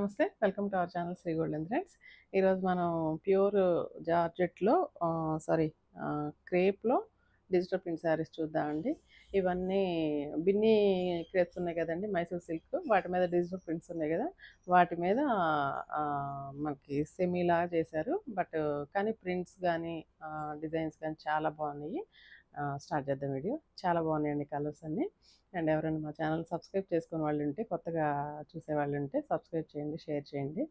నమస్తే, welcome to our channel Sri golden threads. ఈరోజు మనం ప్యూర్ జార్జెట్లో క్రేప్లో డిజిటల్ ప్రింట్ శారీస్ చూద్దామండి. ఇవన్నీ బిన్నీ క్రేప్స్ ఉన్నాయి కదండి, మైసూర్ సిల్క్, వాటి మీద డిజిటల్ ప్రింట్స్ ఉన్నాయి కదా, వాటి మీద మనకి సెమీలాగా చేశారు. కానీ ప్రింట్స్ కానీ డిజైన్స్ కానీ చాలా బాగున్నాయి. స్టార్ట్ చేద్దాం వీడియో. చాలా బాగున్నాయండి కలర్స్ అన్నీ. అండ్ ఎవరైనా మా ఛానల్ సబ్స్క్రైబ్ చేసుకునే వాళ్ళు ఉంటే, కొత్తగా చూసేవాళ్ళు ఉంటే సబ్స్క్రైబ్ చేయండి, షేర్ చేయండి,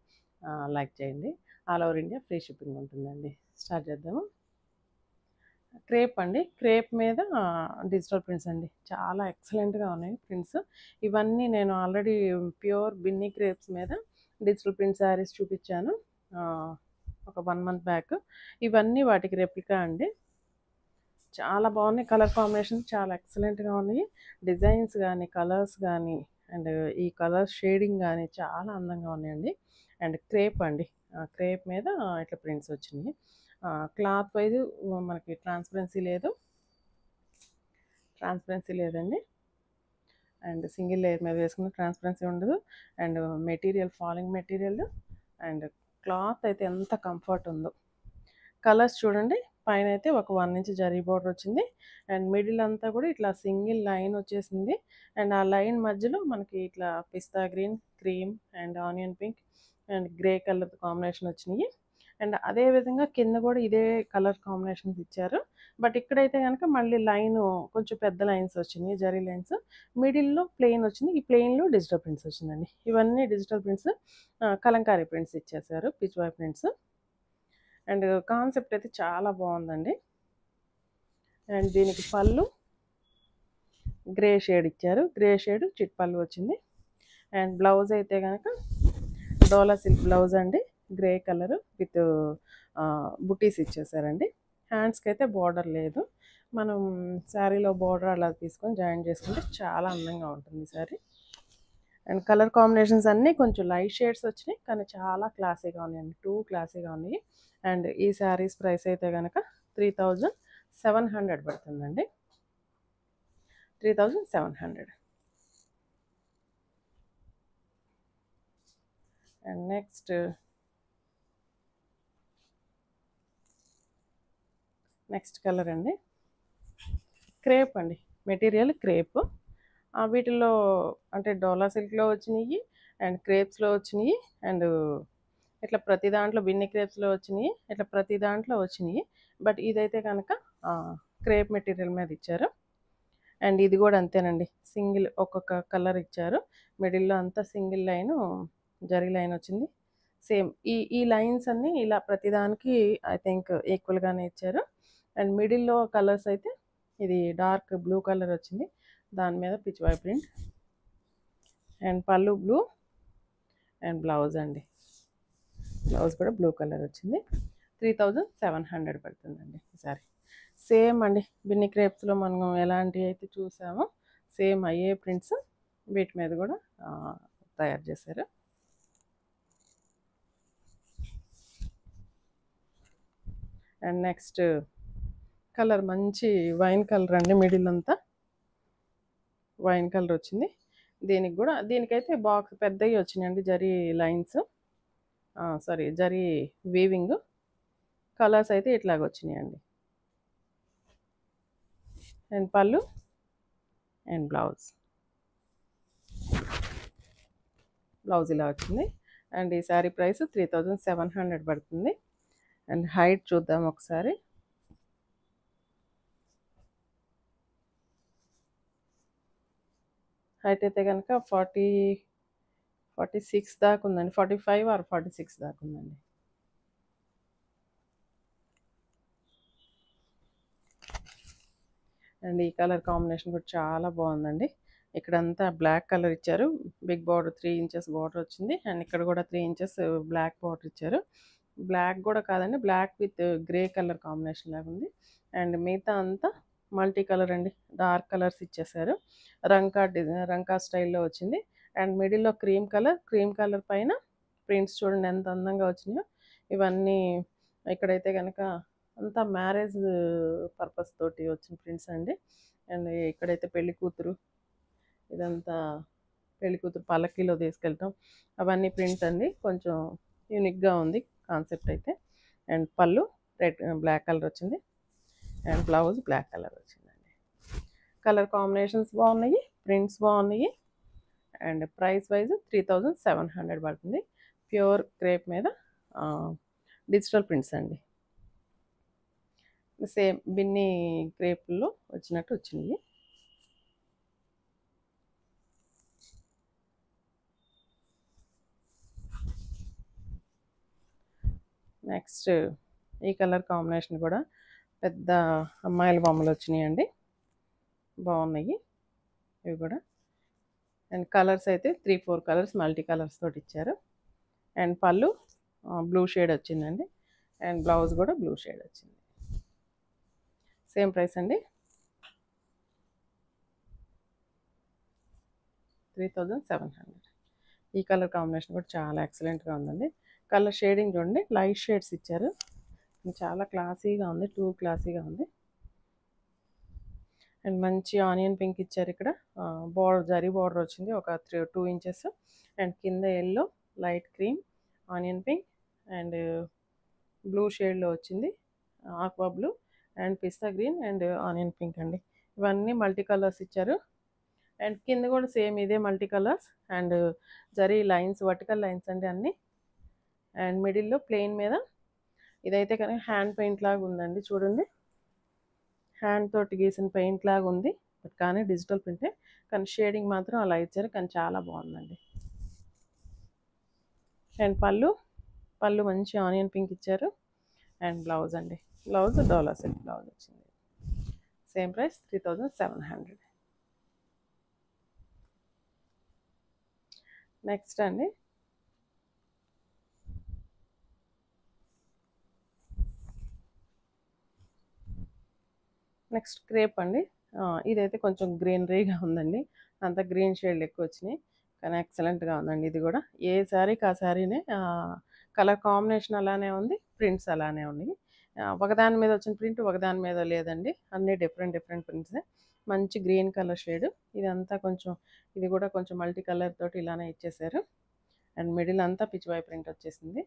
లైక్ చేయండి. All over India free shipping ఉంటుందండి. స్టార్ట్ చేద్దాము. క్రేప్ అండి, క్రేప్ మీద డిజిటల్ ప్రింట్స్ అండి, చాలా ఎక్సలెంట్గా ఉన్నాయి ప్రింట్స్. ఇవన్నీ నేను ఆల్రెడీ ప్యూర్ బిన్నీ క్రేప్స్ మీద డిజిటల్ ప్రింట్ శారీస్ చూపించాను ఒక 1 month బ్యాక్. ఇవన్నీ వాటికి రెప్లికా అండి. చాలా బాగున్నాయి, కలర్ కాంబినేషన్ చాలా ఎక్సలెంట్గా ఉన్నాయి. డిజైన్స్ కానీ కలర్స్ కానీ అండ్ ఈ కలర్ షేడింగ్ కానీ చాలా అందంగా ఉన్నాయండి. అండ్ క్రేప్ అండి, క్రేప్ మీద ఇట్లా ప్రింట్స్ వచ్చినాయి. క్లాత్ వైజ్ మనకి ట్రాన్స్పరెన్సీ లేదండి. అండ్ సింగిల్ లేయర్ మీద వేసుకున్న ట్రాన్స్పరెన్సీ ఉండదు. And material falling material. And cloth అయితే ఎంత కంఫర్ట్ ఉందో. కలర్స్ చూడండి, పైన అయితే ఒక 1 inch జరీ బోర్డర్ వచ్చింది. అండ్ మిడిల్ అంతా కూడా ఇట్లా సింగిల్ లైన్ వచ్చేసింది. అండ్ ఆ లైన్ మధ్యలో మనకి ఇట్లా pista green, cream and onion pink and grey colour combination వచ్చినాయి. అండ్ అదేవిధంగా కింద కూడా ఇదే కలర్ కాంబినేషన్స్ ఇచ్చారు. బట్ ఇక్కడైతే కనుక మళ్ళీ లైన్ కొంచెం పెద్ద లైన్స్ వచ్చినాయి, జరీ లైన్స్. మిడిల్లో ప్లెయిన్ వచ్చింది, ఈ ప్లెయిన్లో డిజిటల్ ప్రింట్స్ వచ్చిందండి. ఇవన్నీ డిజిటల్ ప్రింట్స్, కలంకారీ ప్రింట్స్ ఇచ్చేసారు, పిచ్వాయ్ ప్రింట్స్. అండ్ కాన్సెప్ట్ అయితే చాలా బాగుందండి. అండ్ దీనికి పళ్ళు గ్రే షేడ్ ఇచ్చారు, గ్రే షేడ్ చిట్ పళ్ళు వచ్చింది. అండ్ బ్లౌజ్ అయితే కనుక డోలా సిల్క్ బ్లౌజ్ అండి, గ్రే కలర్ విత్ బుటీస్ ఇచ్చేసారండి. హ్యాండ్స్కి అయితే బార్డర్ లేదు, మనం శారీలో బార్డర్ అలా తీసుకొని జాయిన్ చేసుకుంటే చాలా అందంగా ఉంటుంది శారీ. అండ్ కలర్ కాంబినేషన్స్ అన్నీ కొంచెం లైట్ షేడ్స్ వచ్చినాయి, కానీ చాలా క్లాసీగా ఉన్నాయండి, క్లాసీగా ఉన్నాయి. అండ్ ఈ శారీస్ ప్రైస్ అయితే కనుక 3700 పడుతుందండి, 3700. అండ్ నెక్స్ట్ కలర్ అండి, క్రేప్ అండి, మెటీరియల్ క్రేప్. వీటిల్లో అంటే డోలా సిల్క్లో వచ్చినాయి అండ్ క్రేప్స్లో వచ్చినాయి. అండ్ ఇట్లా ప్రతి దాంట్లో బిన్ని క్రేప్స్లో వచ్చినాయి, ఇట్లా ప్రతి దాంట్లో వచ్చినాయి. బట్ ఇదైతే కనుక క్రేప్ మెటీరియల్ మీద ఇచ్చారు. అండ్ ఇది కూడా అంతేనండి, సింగిల్ ఒక్కొక్క కలర్ ఇచ్చారు. మిడిల్లో అంతా సింగిల్ లైన్ జరీ లైన్ వచ్చింది. సేమ్ ఈ లైన్స్ అన్నీ ఇలా ప్రతిదానికి ఐ థింక్ ఈక్వల్గానే ఇచ్చారు. అండ్ మిడిల్లో కలర్స్ అయితే ఇది డార్క్ బ్లూ కలర్ వచ్చింది, దాని మీద పిచ్వాయ్ ప్రింట్. అండ్ పళ్ళు బ్లూ అండ్ బ్లౌజ్ అండి, బ్లౌజ్ కూడా బ్లూ కలర్ వచ్చింది. 3700 పడుతుందండి ఈసారి. సేమ్ అండి, బిన్ని క్రేప్స్లో మనం ఎలాంటివి అయితే చూసామో సేమ్ అయ్యే ప్రింట్స్ వీటి మీద కూడా తయారు చేశారు. అండ్ నెక్స్ట్ కలర్ మంచి వైన్ కలర్ అండి, మిడిల్ అంతా వైన్ కలర్ వచ్చింది. దీనికైతే బాక్స్ పెద్దవి వచ్చినాయండి, zari lines, zari weaving. Colours అయితే ఇట్లాగ వచ్చినాయండి. అండ్ పళ్ళు అండ్ బ్లౌజ్ ఇలా వచ్చింది. అండ్ ఈ శారీ ప్రైస్ 3700 పడుతుంది. అండ్ హైట్ చూద్దాం ఒకసారి. హైట్ అయితే కనుక 46 దాకా ఉందండి, 45 ఆర్ 46 దాకా ఉందండి. అండ్ ఈ కలర్ కాంబినేషన్ కూడా చాలా బాగుందండి. ఇక్కడంతా బ్లాక్ కలర్ ఇచ్చారు, బిగ్ బార్డర్ 3 inches బార్డర్ వచ్చింది. అండ్ ఇక్కడ కూడా 3 inches బ్లాక్ బార్డర్ ఇచ్చారు. బ్లాక్ కూడా కాదండి, black with grey colour combination లాగా ఉంది. అండ్ మిగతా అంతా మల్టీ కలర్ అండి, డార్క్ కలర్స్ ఇచ్చేసారు. రంకా స్టైల్లో వచ్చింది. అండ్ మిడిల్లో క్రీమ్ కలర్ పైన ప్రింట్స్ చూడండి ఎంత అందంగా వచ్చినాయో. ఇవన్నీ ఇక్కడైతే కనుక అంతా మ్యారేజ్ పర్పస్ తోటి వచ్చిన ప్రింట్స్ అండి. అండ్ ఇక్కడైతే పెళ్లి కూతురు, ఇదంతా పెళ్లి కూతురు పల్లకీలో తీసుకెళ్ళటం అవన్నీ ప్రింట్స్ అండి. కొంచెం యూనిక్గా ఉంది కాన్సెప్ట్ అయితే. అండ్ పళ్ళు బ్లాక్ కలర్ వచ్చింది అండ్ బ్లౌజ్ బ్లాక్ కలర్ వచ్చిందండి. కలర్ కాంబినేషన్స్ బాగున్నాయి, ప్రింట్స్ బాగున్నాయి. అండ్ ప్రైస్ వైజ్ 3700 పడుతుంది. ప్యూర్ క్రేప్ మీద డిజిటల్ ప్రింట్స్ అండి. సేమ్ బిన్ని క్రేప్లో వచ్చినట్టు వచ్చినాయి. నెక్స్ట్ ఈ కలర్ కాంబినేషన్ కూడా పెద్ద అమ్మాయిల బొమ్మలు వచ్చినాయండి, బాగున్నాయి ఇవి కూడా. అండ్ కలర్స్ అయితే 3-4 కలర్స్ మల్టీ కలర్స్ తోటి ఇచ్చారు. అండ్ పళ్ళు బ్లూ షేడ్ వచ్చిందండి అండ్ బ్లౌజ్ కూడా బ్లూ షేడ్ వచ్చింది. సేమ్ ప్రైస్ అండి, 3700. ఈ కలర్ కాంబినేషన్ కూడా చాలా ఎక్సలెంట్గా ఉందండి. కలర్ షేడింగ్ చూడండి, లైట్ షేడ్స్ ఇచ్చారు, చాలా క్లాసీగా ఉంది, టూ క్లాసీగా ఉంది. అండ్ మంచి ఆనియన్ పింక్ ఇచ్చారు ఇక్కడ. జరీ బార్డర్ వచ్చింది ఒక 2 ఇంచెస్. అండ్ కింద yellow, light cream, onion pink and blue షేడ్లో వచ్చింది, aqua blue and pista green and onion pink అండి. ఇవన్నీ మల్టీ కలర్స్ ఇచ్చారు. అండ్ కింద కూడా సేమ్ ఇదే multi colours and zari lines, vertical lines అండి అన్నీ. అండ్ మిడిల్లో ప్లెయిన్ మీద ఇదైతే కనుక హ్యాండ్ పెయింట్ లాగా ఉందండి, చూడండి హ్యాండ్ తోటి గీసిన పెయింట్ లాగా ఉంది. బట్ కానీ డిజిటల్ ప్రింటే, కానీ షేడింగ్ మాత్రం అలా ఇచ్చారు, కానీ చాలా బాగుందండి. అండ్ పళ్ళు మంచి ఆనియన్ పింక్ ఇచ్చారు. అండ్ బ్లౌజ్ అండి, బ్లౌజ్ డోలా సిల్క్ బ్లౌజ్ వచ్చింది. Same price 3700. నెక్స్ట్ అండి నెక్స్ట్ క్రేప్ అండి. ఇదైతే కొంచెం గ్రీనరీగా ఉందండి, అంత గ్రీన్ షేడ్లు ఎక్కువ వచ్చినాయి, కానీ ఎక్సలెంట్గా ఉందండి. ఇది కూడా ఏ శారీకి ఆ శారీనే, కలర్ కాంబినేషన్ అలానే ఉంది, ప్రింట్స్ అలానే ఉన్నాయి. ఒకదాని మీద వచ్చిన ప్రింట్ ఒకదాని మీద లేదండి, అన్నీ డిఫరెంట్ డిఫరెంట్ ప్రింట్సే. మంచి గ్రీన్ కలర్ షేడ్ ఇదంతా, కొంచెం ఇది కూడా కొంచెం మల్టీ కలర్ తోటి ఇలానే ఇచ్చేసారు. అండ్ మిడిల్ అంతా పిచ్చివాయి ప్రింట్ వచ్చేసింది.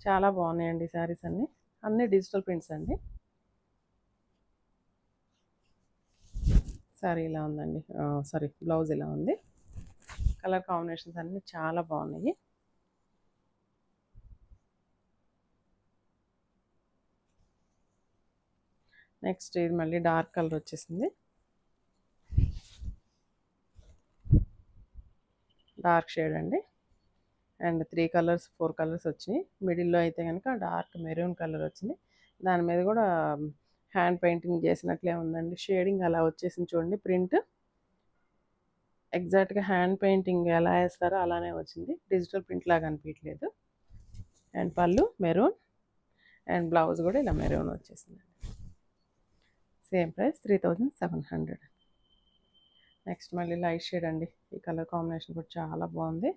చాలా బాగున్నాయండి శారీస్ అన్నీ, అన్నీ డిజిటల్ ప్రింట్స్ అండి. సారీ ఇలా ఉందండి, సారీ బ్లౌజ్ ఇలా ఉంది. కలర్ కాంబినేషన్స్ అన్నీ చాలా బాగున్నాయి. నెక్స్ట్ ఇది మళ్ళీ డార్క్ కలర్ వచ్చేసింది, డార్క్ షేడ్ అండి. అండ్ 3 కలర్స్ 4 కలర్స్ వచ్చినాయి. మిడిల్లో అయితే కనుక డార్క్ మెరూన్ కలర్ వచ్చింది, దాని మీద కూడా హ్యాండ్ పెయింటింగ్ చేసినట్లే ఉందండి, షేడింగ్ అలా వచ్చేసింది చూడండి. ప్రింట్ ఎగ్జాక్ట్గా హ్యాండ్ పెయింటింగ్ ఎలా వేస్తారో అలానే వచ్చింది, డిజిటల్ ప్రింట్ లాగా అనిపించలేదు. అండ్ పళ్ళు మెరూన్ అండ్ బ్లౌజ్ కూడా ఇలా మెరూన్ వచ్చేసింది. Same price 3700. నెక్స్ట్ మళ్ళీ లైట్ షేడ్ అండి. ఈ కలర్ కాంబినేషన్ కూడా చాలా బాగుంది.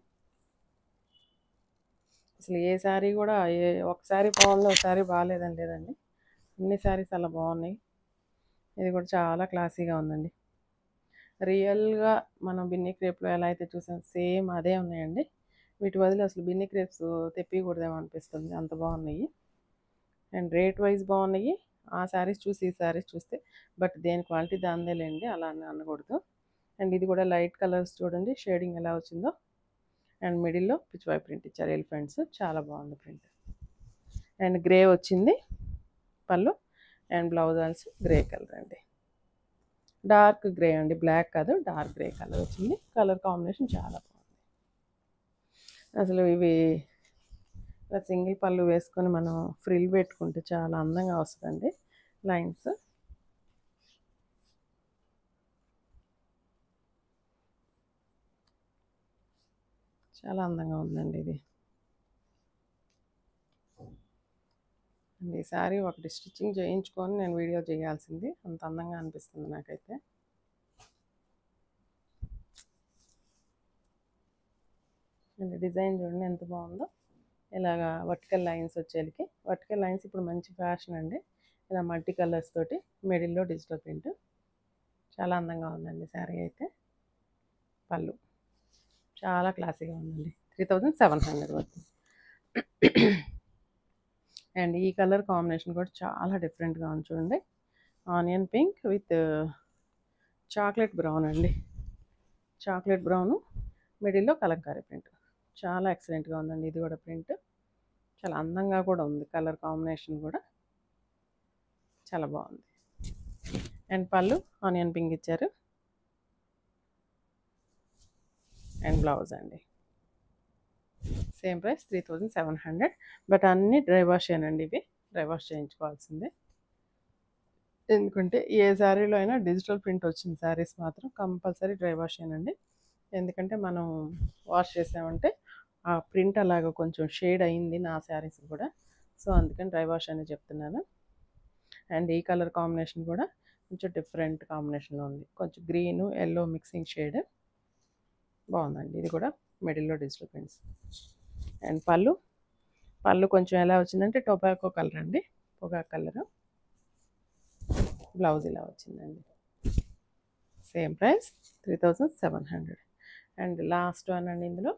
అసలు ఏ శారీ కూడా ఒకసారి బాగుంది ఒకసారి బాగాలేదని లేదండి, అన్ని శారీస్ అలా బాగున్నాయి. ఇది కూడా చాలా క్లాసీగా ఉందండి. రియల్గా మనం బిన్ని క్రేప్లో ఎలా అయితే చూసాం సేమ్ అదే ఉన్నాయండి. వీటి బదులు అసలు బిన్ని క్రేప్స్ తెప్పికూడదేమో అనిపిస్తుంది, అంత బాగున్నాయి. అండ్ రేట్ వైజ్ బాగున్నాయి. ఆ శారీస్ చూసి ఈ శారీస్ చూస్తే, బట్ దేని క్వాలిటీ దాందే లేండి, అలా అని అనకూడదు. అండ్ ఇది కూడా లైట్ కలర్స్ చూడండి, షేడింగ్ ఎలా వచ్చిందో. అండ్ మిడిల్లో పిచ్చివాయి ప్రింట్ ఇచ్చారు, ఎలిఫెంట్స్, చాలా బాగుంది ప్రింట్. అండ్ గ్రే వచ్చింది పళ్ళు and blouse also grey colour అండి, డార్క్ గ్రే అండి, బ్లాక్ కాదు, డార్క్ గ్రే కలర్ వచ్చింది. కలర్ కాంబినేషన్ చాలా బాగుంది. అసలు ఇవి ఇలా సింగిల్ పళ్ళు వేసుకొని మనం ఫ్రిల్ పెట్టుకుంటే చాలా అందంగా వస్తుందండి, లైన్స్. చాలా అందంగా ఉందండి ఇది. అండ్ ఈ శారీ ఒకటి స్టిచ్చింగ్ చేయించుకొని నేను వీడియో చేయాల్సింది, అంత అందంగా అనిపిస్తుంది నాకైతే. అండ్ డిజైన్ చూడండి ఎంత బాగుందో, ఇలాగా వర్టికల్ లైన్స్ వచ్చేకి. వర్టికల్ లైన్స్ ఇప్పుడు మంచి ఫ్యాషన్ అండి, ఇలా మల్టీ కలర్స్ తోటి మిడిల్లో డిజిటల్ ప్రింట్, చాలా అందంగా ఉందండి శారీ అయితే. పళ్ళు చాలా క్లాసీగా ఉందండి. 3700 పడుతుంది. అండ్ ఈ కలర్ కాంబినేషన్ కూడా చాలా డిఫరెంట్గా ఉంది చూడండి. Onion pink with chocolate brown అండి. చాక్లెట్ బ్రౌను మిడిల్లో కలంకారీ ప్రింట్. చాలా ఎక్సలెంట్గా ఉందండి. ఇది కూడా ప్రింట్ చాలా అందంగా కూడా ఉంది. కలర్ కాంబినేషన్ కూడా చాలా బాగుంది. అండ్ పళ్ళు ఆనియన్ పింక్ ఇచ్చారు. అండ్ బ్లౌజ్ అండి. Same price 3700. బట్ అన్నీ డ్రై వాష్ అండి. ఇవి డ్రై వాష్ చేయించుకోవాల్సిందే. ఎందుకంటే ఏ శారీలో అయినా డిజిటల్ ప్రింట్ వచ్చిన శారీస్ మాత్రం కంపల్సరీ డ్రై వాష్ అండి. ఎందుకంటే మనం వాష్ చేసామంటే ఆ ప్రింట్ అలాగ కొంచెం షేడ్ అయింది నా శారీస్ కూడా. సో అందుకని డ్రై వాష్ అని చెప్తున్నాను. అండ్ ఈ కలర్ కాంబినేషన్ కూడా కొంచెం డిఫరెంట్ కాంబినేషన్లో ఉంది. కొంచెం గ్రీను ఎల్లో మిక్సింగ్ షేడ్ బాగుందండి. ఇది కూడా మిడిల్లో డిజిటల్ ప్రింట్స్. అండ్ పళ్ళు కొంచెం ఎలా వచ్చిందంటే టొబాకో కలర్ అండి. పొగాకు కలరు. బ్లౌజ్ ఇలా వచ్చిందండి. Same price 3700. And last one అండి. ఇందులో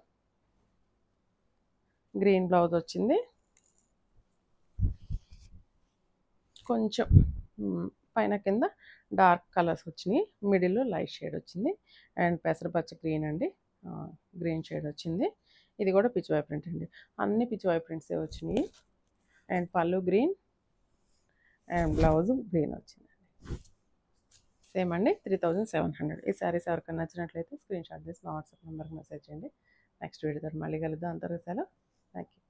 గ్రీన్ బ్లౌజ్ వచ్చింది. కొంచెం పైన కింద డార్క్ కలర్స్ వచ్చినాయి. మిడిల్లో లైట్ షేడ్ వచ్చింది. అండ్ పెసరపచ్చ గ్రీన్ అండి. గ్రీన్ షేడ్ వచ్చింది. ఇది కూడా పిచ్చివాయి ప్రింట్ అండి. అన్ని పిచ్చివాయి ప్రింట్సే వచ్చినాయి. అండ్ పళ్ళు గ్రీన్ అండ్ బ్లౌజ్ గ్రీన్ వచ్చిందండి. సేమ్ అండి 3700. ఈ శారీస్ ఎవరికైనా నచ్చినట్లయితే స్క్రీన్ షాట్ చేసి మా వాట్సాప్ నెంబర్కి మెసేజ్ చేయండి. నెక్స్ట్ వీడియో మళ్ళీ కలుద్దాం. అంతవరకు సెలవు. Thank you.